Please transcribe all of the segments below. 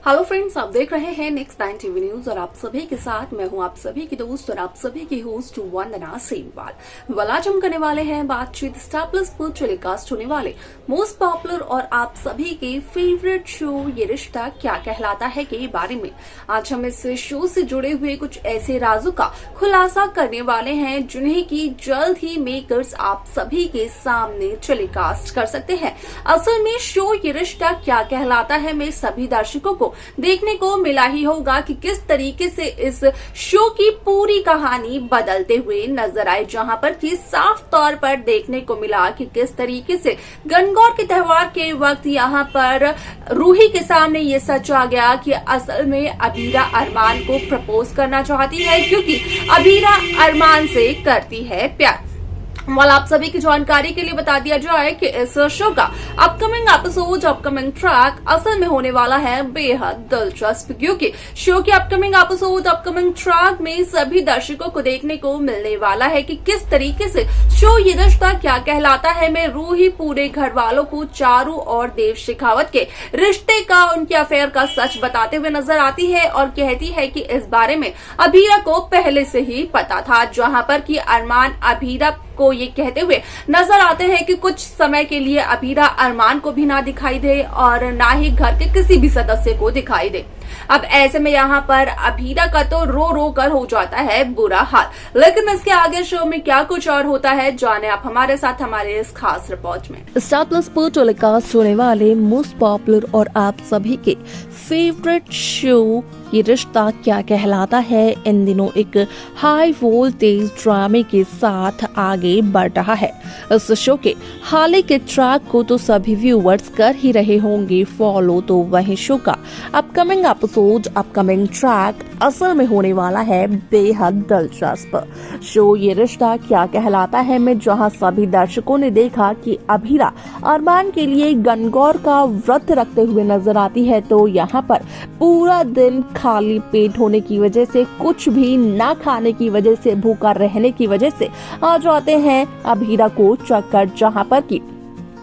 Hello friends, आप देख रहे हैं नेक्स्ट 9 टीवी न्यूज और आप सभी के साथ मैं हूं आप सभी की दोस्त और आप सभी की होस्ट वंदना सेमवाल। आज हम करने वाले हैं बातचीत स्टार प्लस पर टेलीकास्ट होने वाले मोस्ट पॉपुलर और आप सभी के फेवरेट शो ये रिश्ता क्या कहलाता है के बारे में। आज हम इस शो से जुड़े हुए कुछ ऐसे राजों का खुलासा करने वाले हैं जिन्हें की जल्द ही मेकर्स आप सभी के सामने टेलीकास्ट कर सकते हैं। असल में शो ये रिश्ता क्या कहलाता है में सभी दर्शकों को देखने को मिला ही होगा कि किस तरीके से इस शो की पूरी कहानी बदलते हुए नजर आए, जहां पर कि साफ तौर पर देखने को मिला कि किस तरीके से गणगौर के त्योहार के वक्त यहां पर रूही के सामने ये सच आ गया कि असल में अबीरा अरमान को प्रपोज करना चाहती है, क्योंकि अबीरा अरमान से करती है प्यार। वाल आप सभी की जानकारी के लिए बता दिया जाए कि इस शो का अपकमिंग एपिसोड, अपकमिंग ट्रैक असल में होने वाला है बेहद दिलचस्प, क्योंकि शो के अपकमिंग एपिसोड, अपकमिंग ट्रैक में सभी दर्शकों को देखने को मिलने वाला है कि किस तरीके से शो ये रिश्ता क्या कहलाता है में रूही पूरे घर वालों को चारू और देव शेखावत के रिश्ते का, उनके अफेयर का सच बताते हुए नजर आती है और कहती है कि इस बारे में अबीरा को पहले से ही पता था, जहां पर कि अरमान अबीरा को ये कहते हुए नजर आते हैं कि कुछ समय के लिए अबीरा अरमान को भी ना दिखाई दे और ना ही घर के किसी भी सदस्य को दिखाई दे। अब ऐसे में यहाँ पर अबीरा का तो रो रो कर हो जाता है बुरा हाल, लेकिन इसके आगे शो में क्या कुछ और होता है जाने आप हमारे साथ हमारे इस खास रिपोर्ट में। स्टार प्लस पर टेलीकास्ट होने वाले मोस्ट पॉपुलर और आप सभी के फेवरेट शो ये रिश्ता क्या कहलाता है इन दिनों एक हाई वोल्टेज ड्रामे के साथ आगे बढ़ रहा है। इस शो के हाल ही के ट्रैक को तो सभी व्यूअर्स कर ही रहे होंगे फॉलो, तो वही शो का अपकमिंग एपिसोड, अपकमिंग ट्रैक असल में होने वाला है बेहद दिलचस्प। शो ये रिश्ता क्या कहलाता है में जहां सभी दर्शकों ने देखा कि अबीरा अरमान के लिए गणगौर का व्रत रखते हुए नजर आती है, तो यहाँ पर पूरा दिन खाली पेट होने की वजह से, कुछ भी ना खाने की वजह से, भूखा रहने की वजह से आ जाते हैं अबीरा को चक्कर, जहां पर कि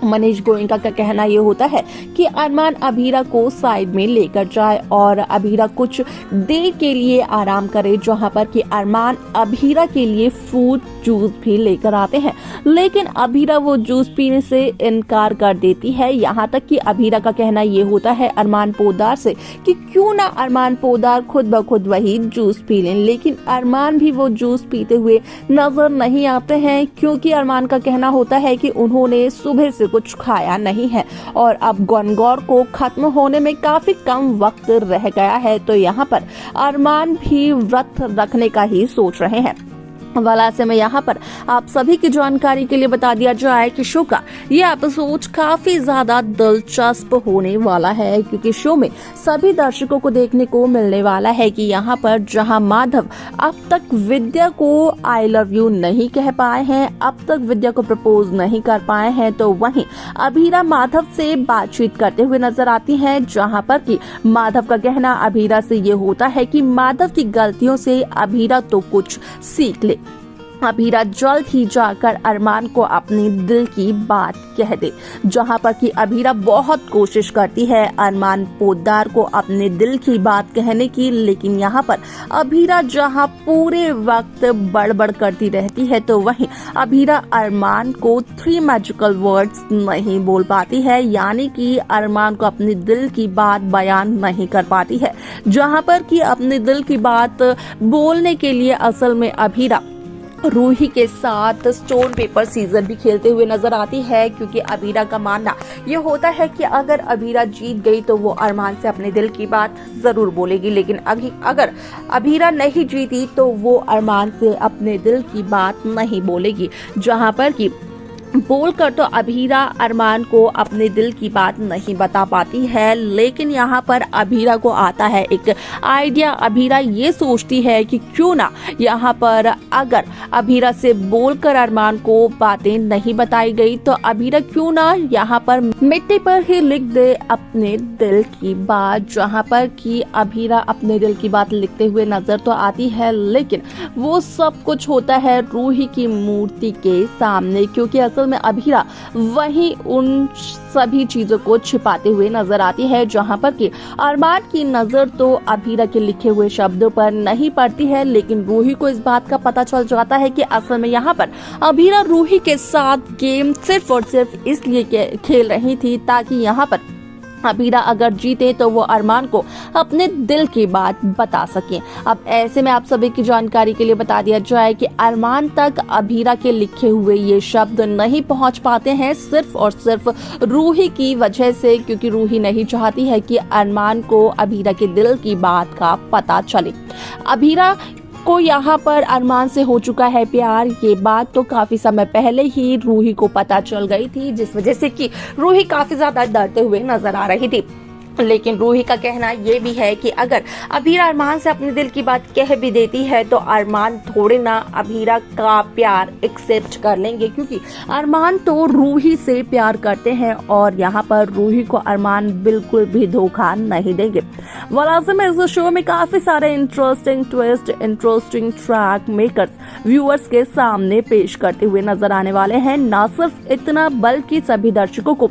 मनीष गोयनका का कहना ये होता है कि अरमान अबीरा को साइड में लेकर जाए और अबीरा कुछ देर के लिए आराम करे, जहां पर कि अरमान अबीरा के लिए फ्रूट जूस भी लेकर आते हैं, लेकिन अबीरा वो जूस पीने से इनकार कर देती है। यहाँ तक कि अबीरा का कहना ये होता है अरमान पोदार से कि क्यों ना अरमान पोदार खुद ब खुद वही जूस पी लें, लेकिन अरमान भी वो जूस पीते हुए नजर नहीं आते हैं, क्योंकि अरमान का कहना होता है कि उन्होंने सुबह से कुछ खाया नहीं है और अब गणगौर को खत्म होने में काफी कम वक्त रह गया है, तो यहाँ पर अरमान भी व्रत रखने का ही सोच रहे हैं। ऐसे में यहाँ पर आप सभी की जानकारी के लिए बता दिया जाए कि शो का ये एपिसोड काफी ज्यादा दिलचस्प होने वाला है, क्योंकि शो में सभी दर्शकों को देखने को मिलने वाला है कि यहाँ पर जहाँ माधव अब तक विद्या को आई लव यू नहीं कह पाए हैं, अब तक विद्या को प्रपोज नहीं कर पाए हैं, तो वहीं अबीरा माधव से बातचीत करते हुए नजर आती है, जहाँ पर कि माधव का कहना अबीरा से ये होता है कि माधव की गलतियों से अबीरा तो कुछ सीख ले, अबीरा जल्द ही जाकर अरमान को अपने दिल की बात कह दे, जहां पर कि अबीरा बहुत कोशिश करती है अरमान पोद्दार को अपने दिल की बात कहने की, लेकिन यहाँ पर अबीरा जहां पूरे वक्त बड़बड़ करती रहती है, तो वहीं अबीरा अरमान को 3 मैजिकल वर्ड्स नहीं बोल पाती है, यानी कि अरमान को अपने दिल की बात बयान नहीं कर पाती है, जहां पर कि अपने दिल की बात बोलने के लिए असल में अबीरा रूही के साथ स्टोन पेपर सीजर भी खेलते हुए नजर आती है, क्योंकि अबीरा का मानना ये होता है कि अगर अबीरा जीत गई तो वो अरमान से अपने दिल की बात जरूर बोलेगी, लेकिन अगर अबीरा नहीं जीती तो वो अरमान से अपने दिल की बात नहीं बोलेगी, जहां पर कि बोलकर तो अबीरा अरमान को अपने दिल की बात नहीं बता पाती है, लेकिन यहाँ पर अबीरा को आता है एक आइडिया। अबीरा ये सोचती है कि क्यों ना यहाँ पर अगर अबीरा से बोलकर अरमान को बातें नहीं बताई गई तो अबीरा क्यों ना यहाँ पर मिट्टी पर ही लिख दे अपने दिल की बात, जहाँ पर कि अबीरा अपने दिल की बात लिखते हुए नजर तो आती है, लेकिन वो सब कुछ होता है रूही की मूर्ति के सामने, क्योंकि असल में में अभीरा वहीं उन सभी चीजों को छिपाते हुए नजर आती है, जहां पर कि अरमान की नजर तो अभीरा के लिखे हुए शब्दों पर नहीं पड़ती है, लेकिन रूही को इस बात का पता चल जाता है कि असल में यहाँ पर अभीरा रूही के साथ गेम सिर्फ और सिर्फ इसलिए खेल रही थी ताकि यहाँ पर अभीरा अगर जीते तो वो अरमान को अपने दिल की बात बता सके। अब ऐसे में आप सभी की जानकारी के लिए बता दिया जाए कि अरमान तक अभीरा के लिखे हुए ये शब्द नहीं पहुंच पाते हैं, सिर्फ और सिर्फ रूही की वजह से, क्योंकि रूही नहीं चाहती है कि अरमान को अभीरा के दिल की बात का पता चले। अभीरा को यहाँ पर अरमान से हो चुका है प्यार, ये बात तो काफी समय पहले ही रूही को पता चल गई थी, जिस वजह से कि रूही काफी ज्यादा डरते हुए नजर आ रही थी। लेकिन रूही का कहना ये भी है कि अगर अभीरा अरमान से अपने दिल की बात कह भी देती है तो अरमान थोड़े ना अभीरा का प्यार एक्सेप्ट कर लेंगे, क्योंकि अरमान तो रूही से प्यार करते हैं और यहाँ पर रूही को अरमान बिल्कुल भी धोखा नहीं देंगे। वलाज़िम इस शो में काफी सारे interesting twist, interesting track makers viewers के सामने पेश करते हुए नजर आने वाले हैं। न सिर्फ इतना बल्कि सभी दर्शकों को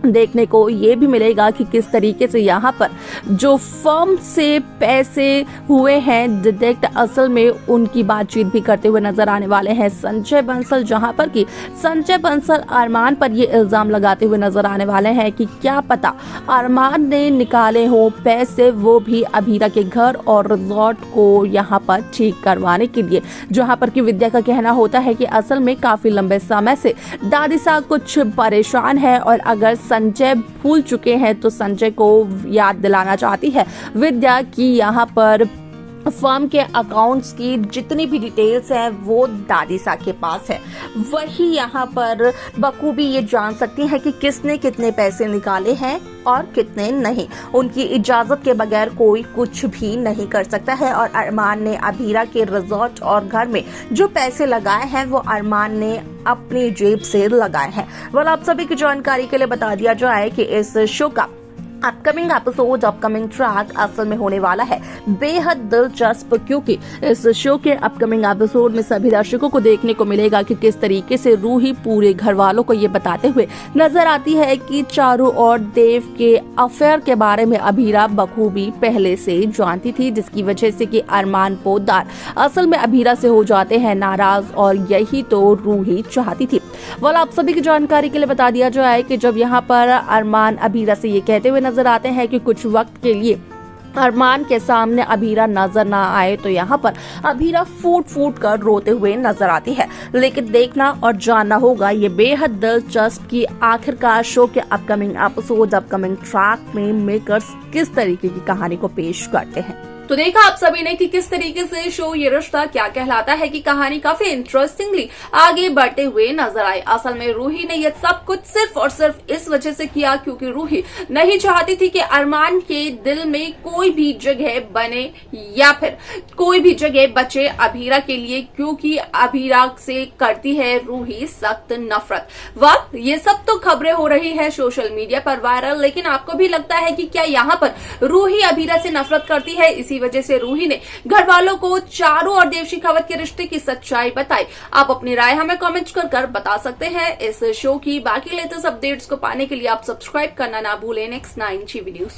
देखने को ये भी मिलेगा कि किस तरीके से यहाँ पर जो फर्म से पैसे हुए हैं डिडक्ट, असल में उनकी बातचीत भी करते हुए नजर आने वाले हैं संजय बंसल, जहाँ पर कि संजय बंसल अरमान पर ये इल्जाम लगाते हुए नजर आने वाले हैं कि क्या पता अरमान ने निकाले हो पैसे, वो भी अभीरा के घर और रिजॉर्ट को यहाँ पर ठीक करवाने के लिए, जहाँ पर कि विद्या का कहना होता है कि असल में काफी लंबे समय से दादी साहब कुछ परेशान है और अगर संजय भूल चुके हैं तो संजय को याद दिलाना चाहती है विद्या की यहाँ पर फर्म के अकाउंट्स की जितनी भी डिटेल्स हैं वो दादी साहब के पास है। वही यहाँ पर बखूबी ये जान सकती है कि किसने कितने पैसे निकाले हैं और कितने नहीं। उनकी इजाजत के बगैर कोई कुछ भी नहीं कर सकता है और अरमान ने अभीरा के रिजॉर्ट और घर में जो पैसे लगाए हैं वो अरमान ने अपनी जेब से लगाए हैं। वाला आप सभी की जानकारी के लिए बता दिया जाए कि इस शो का अपकमिंग एपिसोड, अपकमिंग ट्रैक असल में होने वाला है बेहद दिलचस्प, क्योंकि इस शो के अपकमिंग एपिसोड में सभी दर्शकों को देखने को मिलेगा कि किस तरीके से रूही पूरे घर वालों को ये बताते हुए नजर आती है कि चारों ओर देव के अफेयर के बारे में अभीरा बखूबी पहले से जानती थी, जिसकी वजह से कि अरमान पोद्दार असल में अभीरा से हो जाते हैं नाराज और यही तो रूही चाहती थी। वाला आप सभी की जानकारी के लिए बता दिया जाए कि जब यहाँ पर अरमान अभीरा से ये कहते हुए नजर आते हैं कि कुछ वक्त के लिए अरमान के सामने अभीरा नजर ना आए तो यहाँ पर अभीरा फूट फूट कर रोते हुए नजर आती है। लेकिन देखना और जानना होगा ये बेहद दिलचस्प कि आखिरकार शो के अपकमिंग एपिसोड, अपकमिंग ट्रैक में मेकर्स किस तरीके की कहानी को पेश करते हैं। तो देखा आप सभी ने कि किस तरीके से शो ये रिश्ता क्या कहलाता है की कहानी काफी इंटरेस्टिंगली आगे बढ़ते हुए नजर आई। असल में रूही ने ये सब कुछ सिर्फ और सिर्फ इस वजह से किया क्योंकि रूही नहीं चाहती थी कि अरमान के दिल में कोई भी जगह बने या फिर कोई भी जगह बचे अभीरा के लिए, क्योंकि अभीरा से करती है रूही सख्त नफरत। वाह, ये सब तो खबरें हो रही है सोशल मीडिया पर वायरल, लेकिन आपको भी लगता है कि क्या यहाँ पर रूही अभीरा से नफरत करती है? इसी वजह से रूही ने घर वालों को चारों और देव शेखावत के रिश्ते की सच्चाई बताई। आप अपनी राय हमें कमेंट कर बता सकते हैं। इस शो की बाकी लेटेस्ट अपडेट्स को पाने के लिए आप सब्सक्राइब करना ना भूलें नेक्स्ट 9 टीवी न्यूज को।